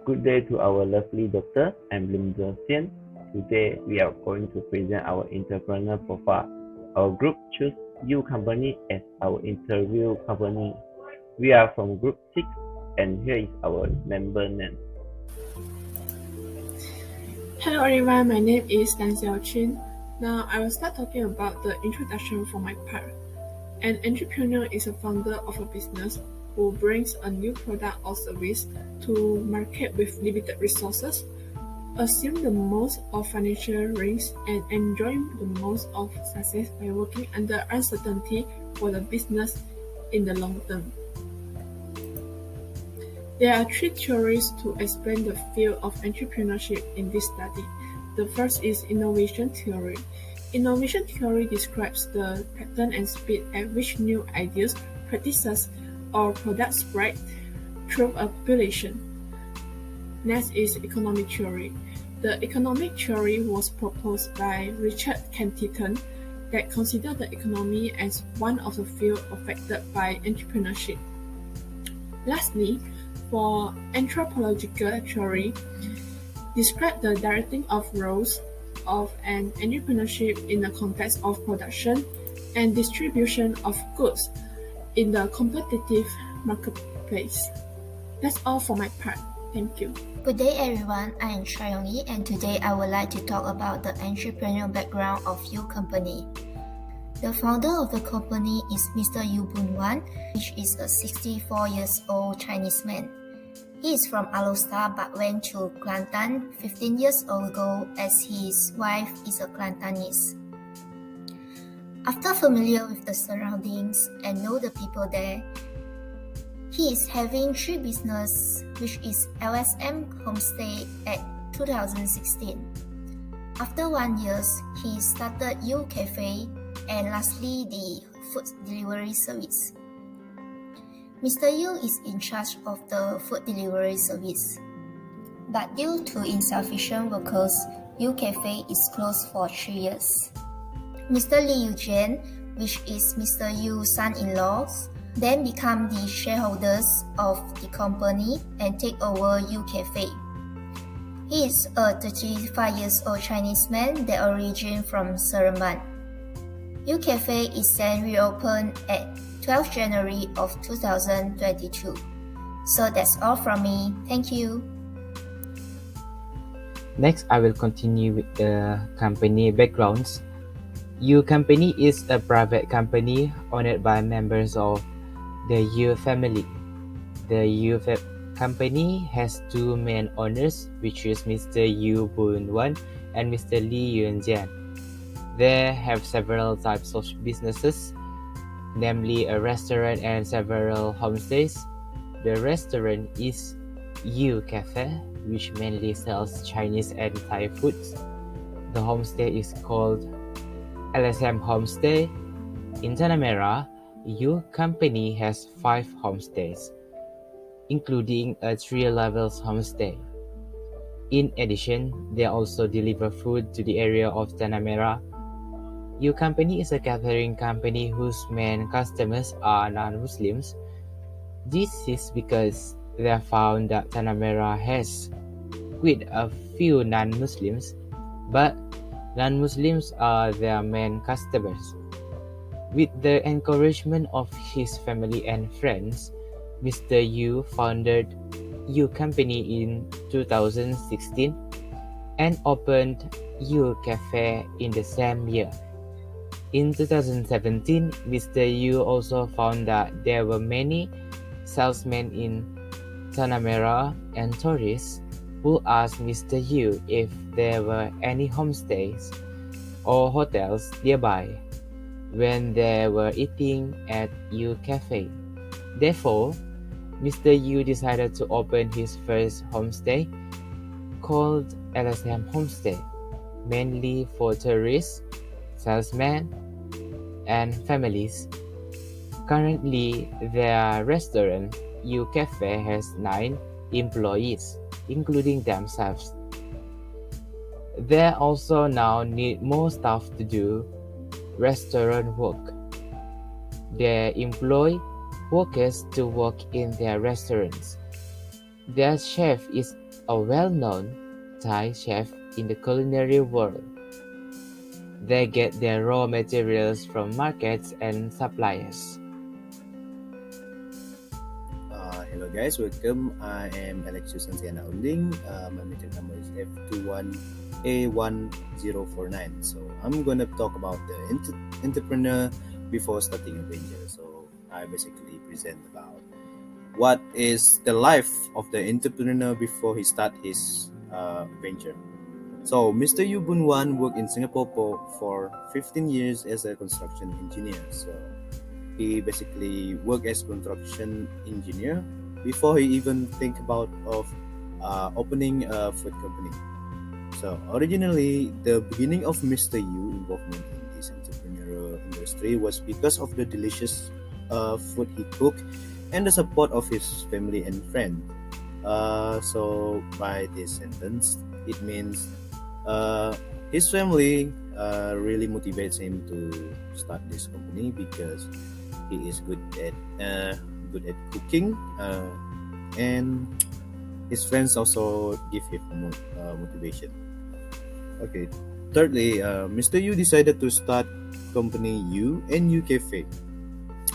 Good day to our lovely doctor. I'm Lim Xian. Today we are going to present our entrepreneur profile. Our group choose U Company as our interview company. We are from Group 6 and here is our member name. Hello everyone, my name is Dan Xiaoqun. Now I will start talking about the introduction for my part. An entrepreneur is a founder of a business who brings a new product or service to market with limited resources, assume the most of financial risk, and enjoy the most of success by working under uncertainty for the business in the long term. There are three theories to explain the field of entrepreneurship in this study. The first is innovation theory. Innovation theory describes the pattern and speed at which new ideas, practices, or products spread through a population. Next is economic theory. The economic theory was proposed by Richard Cantillon that considered the economy as one of the fields affected by entrepreneurship. Lastly, for anthropological theory, describe the directing of roles of an entrepreneurship in the context of production and distribution of goods in the competitive marketplace. That's all for my part. Thank you. Good day everyone, I am Chayong-yi and today I would like to talk about the entrepreneurial background of U Company. The founder of the company is Mr. Yu Bun-wan, which is a 64 years old Chinese man. He is from Alosta but went to Kelantan 15 years ago as his wife is a Kelantanese. After familiar with the surroundings and know the people there, he is having three businesses, which is LSM Homestay at 2016. After 1 year, he started U Cafe and lastly the food delivery service. Mr. Yu is in charge of the food delivery service. But due to insufficient workers, U Cafe is closed for 3 years. Mr. Lee Yujian, which is Mr. Yu's son-in-law, then become the shareholders of the company and take over U Cafe. He is a 35 years old Chinese man that originates from Seremban. U Cafe is then reopened at 12th January of 2022. So that's all from me. Thank you. Next, I will continue with the company backgrounds. U Company is a private company owned by members of the U family. The U Company has two main owners, which is Mr. Yu Bun-wan and Mr. Lee Yunjian. They have several types of businesses, namely a restaurant and several homestays. The restaurant is U Cafe, which mainly sells Chinese and Thai foods. The homestay is called LSM Homestay. In Tanah Merah, U Company has 5 homestays, including a 3 levels homestay. In addition, they also deliver food to the area of Tanah Merah. U Company is a catering company whose main customers are non-Muslims. This is because they found that Tanah Merah has quite a few non-Muslims, but non-Muslims are their main customers. With the encouragement of his family and friends, Mr. Yu founded U Company in 2016 and opened U Cafe in the same year. In 2017, Mr. Yu also found that there were many salesmen in Tanah Merah and tourists who asked Mr. Yu if there were any homestays or hotels nearby when they were eating at U Cafe. Therefore, Mr. Yu decided to open his first homestay called LSM Homestay, mainly for tourists, salesmen, and families. Currently, their restaurant, U Cafe, has 9 employees, including themselves. They also now need more staff to do restaurant work. They employ workers to work in their restaurants. Their chef is a well-known Thai chef in the culinary world. They get their raw materials from markets and suppliers. Hello guys, welcome. I am Alex Susansiana Uling. My meeting number is F21A1049. So I'm gonna talk about the entrepreneur before starting a venture. So I basically present about what is the life of the entrepreneur before he start his venture. So Mr. Yu Bun Wan worked in Singapore for 15 years as a construction engineer. So he basically worked as construction engineer before he even think about of opening a food company. So originally, the beginning of Mr. Yu involvement in this entrepreneurial industry was because of the delicious food he cooked and the support of his family and friends. So by this sentence, it means his family really motivates him to start this company because he is good at cooking, and his friends also give him motivation. Okay. Thirdly, Mr. Yu decided to start company U and U Cafe.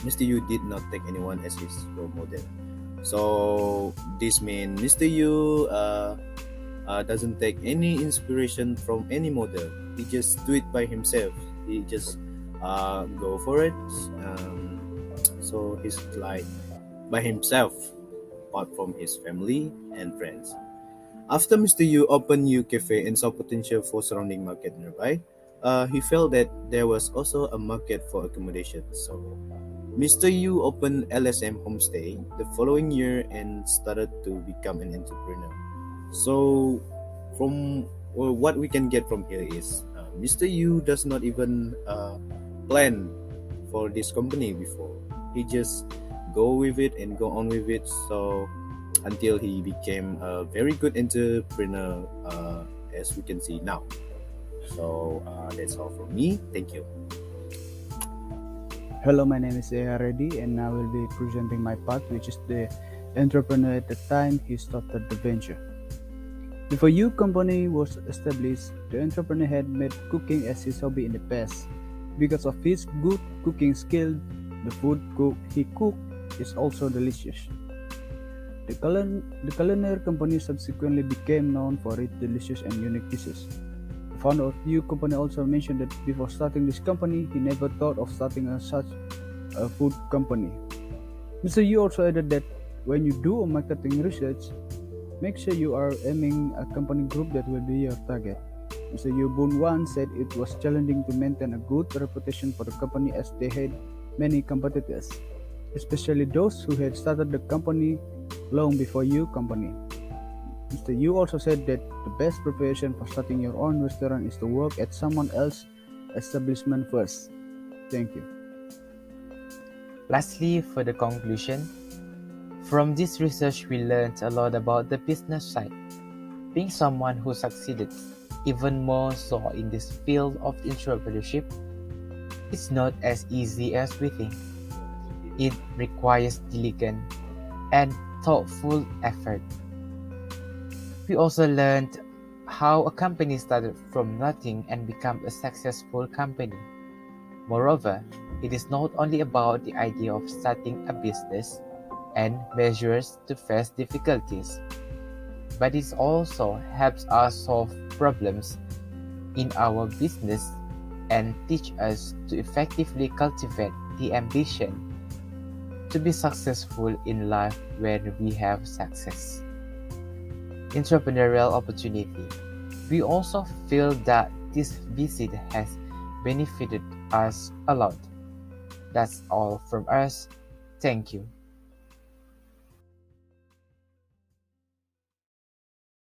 Mr. Yu did not take anyone as his role model. So this means Mr. Yu doesn't take any inspiration from any model. He just do it by himself. He just go for it. So he's like by himself, apart from his family and friends. After Mr. Yu opened Yu Cafe and saw potential for surrounding market nearby, he felt that there was also a market for accommodation. So Mr. Yu opened LSM Homestay the following year and started to become an entrepreneur. So from what we can get from here is Mr. Yu does not even plan for this company before. He just go with it and go on with it. So until he became a very good entrepreneur, as we can see now. So that's all from me. Thank you. Hello, my name is Eha Reddy, and I will be presenting my part, which is the entrepreneur at the time he started the venture. Before U company was established, the entrepreneur had made cooking as his hobby in the past. Because of his good cooking skill, the food he cooked is also delicious. The culinary company subsequently became known for its delicious and unique dishes. The founder of U company also mentioned that before starting this company, he never thought of starting such a food company. Mr. Yu also added that when you do a marketing research, make sure you are aiming a company group that will be your target. Mr. Yu Bun Wan said it was challenging to maintain a good reputation for the company as they had many competitors, especially those who had started the company long before U company. Mr. Yu also said that the best preparation for starting your own restaurant is to work at someone else's establishment first. Thank you. Lastly, for the conclusion, from this research we learned a lot about the business side. Being someone who succeeded, even more so in this field of entrepreneurship, it's not as easy as we think. It requires diligent and thoughtful effort. We also learned how a company started from nothing and became a successful company. Moreover, it is not only about the idea of starting a business and measures to face difficulties, but it also helps us solve problems in our business and teach us to effectively cultivate the ambition to be successful in life when we have success. Entrepreneurial opportunity. We also feel that this visit has benefited us a lot. That's all from us. Thank you.